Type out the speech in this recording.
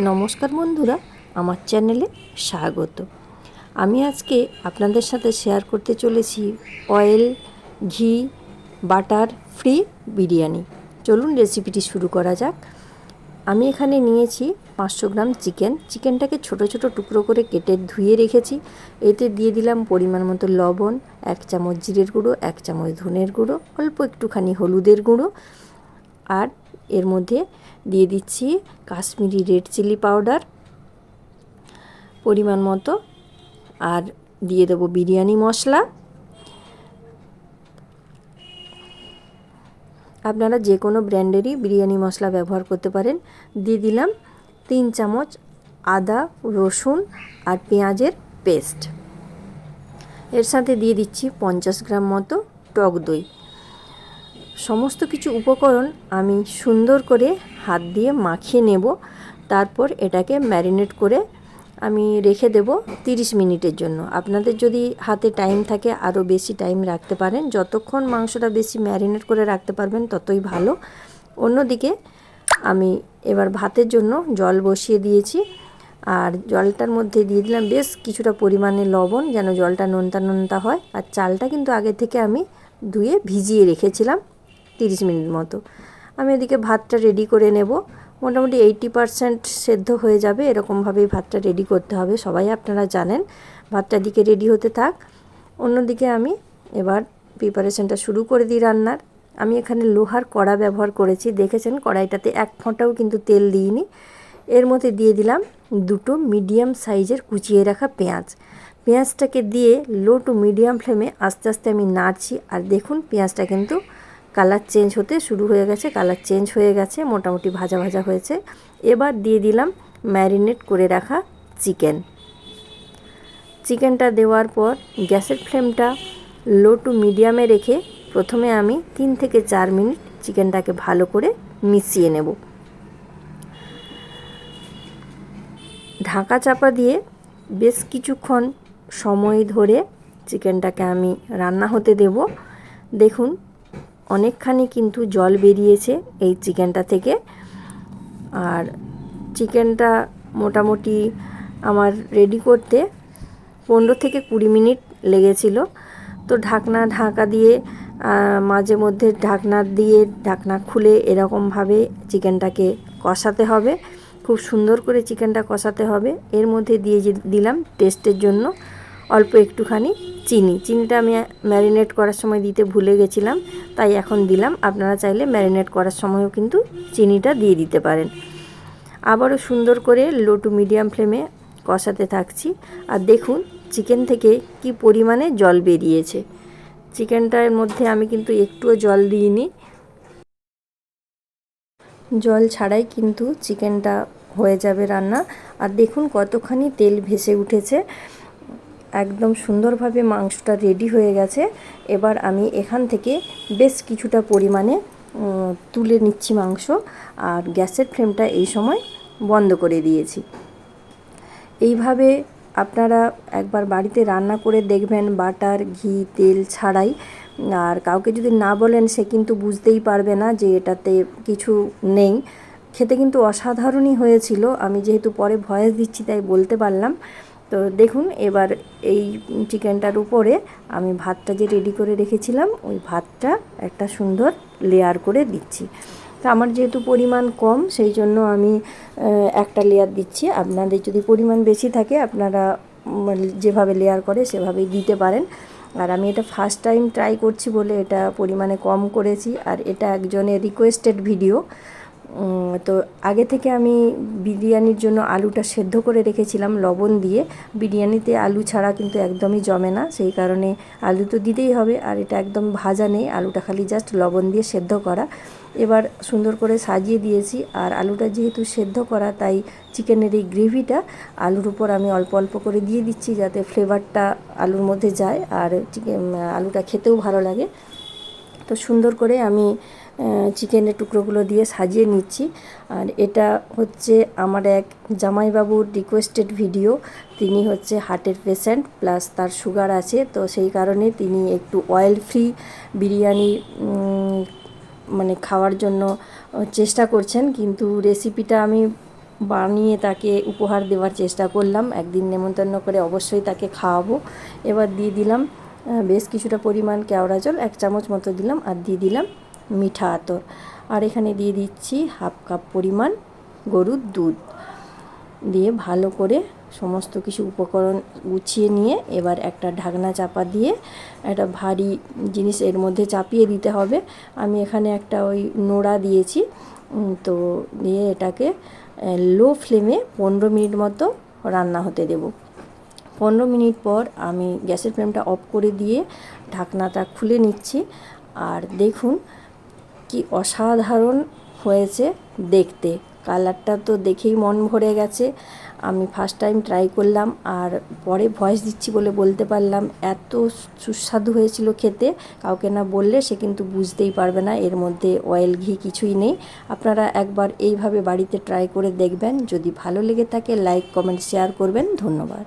নমস্কার বন্ধুরা, আমার চ্যানেলে স্বাগত। আমি আজকে আপনাদের সাথে শেয়ার করতে চলেছি অয়েল, ঘি, বাটার ফ্রি বিরিয়ানি। চলুন রেসিপিটি শুরু করা যাক। আমি এখানে নিয়েছি 500 গ্রাম চিকেনটাকে ছোট ছোট টুকরো করে কেটে ধুয়ে রেখেছি। এতে দিয়ে দিলাম পরিমাণ মতো লবণ, 1 চামচ জিরের গুঁড়ো, 1 চামচ ধনের গুঁড়ো, অল্প একটুখানি হলুদের গুঁড়ো, আর এর মধ্যে দিয়ে দিচ্ছি কাশ্মীরি রেড চিলি পাউডার পরিমাণ মতো, আর দিয়ে দেবো বিরিয়ানি মশলা। আপনারা যে কোনো ব্র্যান্ডেরই বিরিয়ানি মশলা ব্যবহার করতে পারেন। দিয়ে দিলাম 3 চামচ আদা, রসুন আর পেঁয়াজের পেস্ট। এর সাথে দিয়ে দিচ্ছি 50 গ্রাম মতো টক দই। সমস্ত কিছু উপকরণ আমি সুন্দর করে হাত দিয়ে মাখিয়ে নেব। তারপর এটাকে ম্যারিনেট করে আমি রেখে দেব 30 মিনিটের জন্য। আপনাদের যদি হাতে টাইম থাকে আরও বেশি টাইম রাখতে পারেন। যতক্ষণ মাংসটা বেশি ম্যারিনেট করে রাখতে পারবেন ততই ভালো। অন্যদিকে আমি এবার ভাতের জন্য জল বসিয়ে দিয়েছি, আর জলটার মধ্যে দিয়ে দিলাম বেশ কিছুটা পরিমাণে লবণ, যেন জলটা নোনতা নোনতা হয়। আর চালটা কিন্তু আগে থেকে আমি ধুয়ে ভিজিয়ে রেখেছিলাম 30 মিনিট মতো। আমি এদিকে ভাতটা রেডি করে নেব। মোটামুটি 80% সেদ্ধ হয়ে যাবে, এরকমভাবেই ভাতটা রেডি করতে হবে, সবাই আপনারা জানেন। ভাতটা দিকে রেডি হতে থাক। অন্যদিকে আমি এবার প্রিপারেশনটা শুরু করে দিই রান্নার। আমি এখানে লোহার কড়া ব্যবহার করেছি, দেখেছেন কড়াইটাতে এক ফোঁটাও কিন্তু তেল দিইনি। এর মধ্যে দিয়ে দিলাম 2টো মিডিয়াম সাইজের কুচিয়ে রাখা পেঁয়াজটাকে দিয়ে লো টু মিডিয়াম ফ্লেমে আস্তে আস্তে আমি নাড়ছি। আর দেখুন পেঁয়াজটা কিন্তু কালার চেঞ্জ হতে শুরু হয়ে গেছে, কালার চেঞ্জ হয়ে গেছে, মোটামুটি ভাজা ভাজা হয়েছে। এবার দিয়ে দিলাম ম্যারিনেট করে রাখা চিকেনটা দেওয়ার পর গ্যাসের ফ্লেমটা লো টু মিডিয়ামে রেখে প্রথমে আমি 3 থেকে 4 মিনিট চিকেনটাকে ভালো করে মিশিয়ে নেব। ঢাকা চাপা দিয়ে বেশ কিছুক্ষণ সময় ধরে চিকেনটাকে আমি রান্না হতে দেব। দেখুন অনেকখানি কিন্তু জল বেরিয়েছে এই চিকেনটা থেকে। আর চিকেনটা মোটামুটি আমার রেডি করতে 15 থেকে 20 মিনিট লেগেছিল। তো ঢাকা দিয়ে মাঝে মধ্যে ঢাকনা খুলে এরকমভাবে চিকেনটাকে কষাতে হবে। খুব সুন্দর করে চিকেনটা কষাতে হবে। এর মধ্যে দিয়ে দিলাম টেস্টের জন্য অল্প একটুখানি চিনিটা আমি ম্যারিনেট করার সময় দিতে ভুলে গেছিলাম, তাই এখন দিলাম। আপনারা চাইলে ম্যারিনেট করার সময়ও কিন্তু চিনিটা দিয়ে দিতে পারেন। আবারও সুন্দর করে লো টু মিডিয়াম ফ্লেমে কষাতে থাকছি। আর দেখুন চিকেন থেকে কি পরিমাণে জল বেরিয়েছে। চিকেনটার মধ্যে আমি কিন্তু একটুও জল দিইনি, জল ছাড়াই কিন্তু চিকেনটা হয়ে যাবে রান্না। আর দেখুন কতখানি তেল ভেসে উঠেছে, একদম সুন্দরভাবে মাংসটা রেডি হয়ে গেছে। এবার আমি এখান থেকে বেশ কিছুটা পরিমাণে তুলে নিচ্ছি মাংস, আর গ্যাসের ফ্লেমটা এই সময় বন্ধ করে দিয়েছি। এইভাবে আপনারা একবার বাড়িতে রান্না করে দেখবেন, বাটার, ঘি, তেল ছাড়াই। আর কাউকে যদি না বলেন সে কিন্তু বুঝতেই পারবে না যে এটাতে কিছু নেই। খেতে কিন্তু অসাধারণই হয়েছিল। আমি যেহেতু পরে ভয়েস দিচ্ছি তাই বলতে পারলাম। তো দেখুন এবার এই চিকেনটার উপরে আমি ভাতটা যে রেডি করে রেখেছিলাম ওই ভাতটা একটা সুন্দর লেয়ার করে দিচ্ছি। তো আমার যেহেতু পরিমাণ কম সেই জন্য আমি একটা লেয়ার দিচ্ছি। আপনাদের যদি পরিমাণ বেশি থাকে আপনারা যেভাবে লেয়ার করে সেভাবেই দিতে পারেন। আর আমি এটা ফার্স্ট টাইম ট্রাই করছি বলে এটা পরিমাণে কম করেছি। আর এটা একজনের রিকোয়েস্টেড ভিডিও। তো আগে থেকে আমি বিরিয়ানির জন্য আলুটা সেদ্ধ করে রেখেছিলাম লবণ দিয়ে। বিরিয়ানিতে আলু ছাড়া কিন্তু একদমই জমে না, সেই কারণে আলু তো দিতেই হবে। আর এটা একদম ভাজা নেই, আলুটা খালি জাস্ট লবণ দিয়ে সেদ্ধ করা। এবার সুন্দর করে সাজিয়ে দিয়েছি। আর আলুটা যেহেতু সেদ্ধ করা তাই চিকেনের এই গ্রেভিটা আলুর উপর আমি অল্প অল্প করে দিয়ে দিচ্ছি, যাতে ফ্লেভারটা আলুর মধ্যে যায় আর আলুটা খেতেও ভালো লাগে। তো সুন্দর করে আমি চিকেনের টুকরোগুলো দিয়ে সাজিয়ে নিচ্ছি। আর এটা হচ্ছে আমার এক জামাইবাবুর রিকোয়েস্টেড ভিডিও। তিনি হচ্ছে হার্টের পেশেন্ট প্লাস তার সুগার আছে, তো সেই কারণে তিনি একটু অয়েল ফ্রি বিরিয়ানি খাওয়ার জন্য চেষ্টা করছেন। কিন্তু রেসিপিটা আমি বানিয়ে তাকে উপহার দেওয়ার চেষ্টা করলাম। একদিন নেমন্তন্ন করে অবশ্যই তাকে খাওয়াবো। এবার দিয়ে দিলাম বেশ কিছুটা পরিমাণ কেওড়া জল, 1 চামচ মতো দিলাম, আর দিয়ে দিলাম মিঠা আতর, আর এখানে দিয়ে দিচ্ছি 1/2 কাপ পরিমাণ গরুর দুধ। দিয়ে ভালো করে সমস্ত কিছু উপকরণ গুছিয়ে নিয়ে এবার একটা ঢাকনা চাপা দিয়ে একটা ভারী জিনিস এর মধ্যে চাপিয়ে দিতে হবে। আমি এখানে একটা ওই নোড়া দিয়েছি, তো দিয়ে এটাকে লো ফ্লেমে 15 মিনিট মতো রান্না হতে দেব। 15 মিনিট পর আমি গ্যাসের ফ্লেমটা অফ করে দিয়ে ঢাকনাটা খুলে নিচ্ছি। আর দেখুন কি অসাধারণ হয়েছে দেখতে, কালারটা তো দেখেই মন ভরে গেছে। আমি ফার্স্ট টাইম ট্রাই করলাম, আর পরে ভয়েস দিচ্ছি বলে বলতে পারলাম এত সুস্বাদু হয়েছিল খেতে। কাউকে না বললে সে কিন্তু বুঝতেই পারবে না এর মধ্যে অয়েল ঘি কিছুই নেই। আপনারা একবার এইভাবে বাড়িতে ট্রাই করে দেখবেন। যদি ভালো লেগে থাকে লাইক কমেন্ট শেয়ার করবেন। ধন্যবাদ।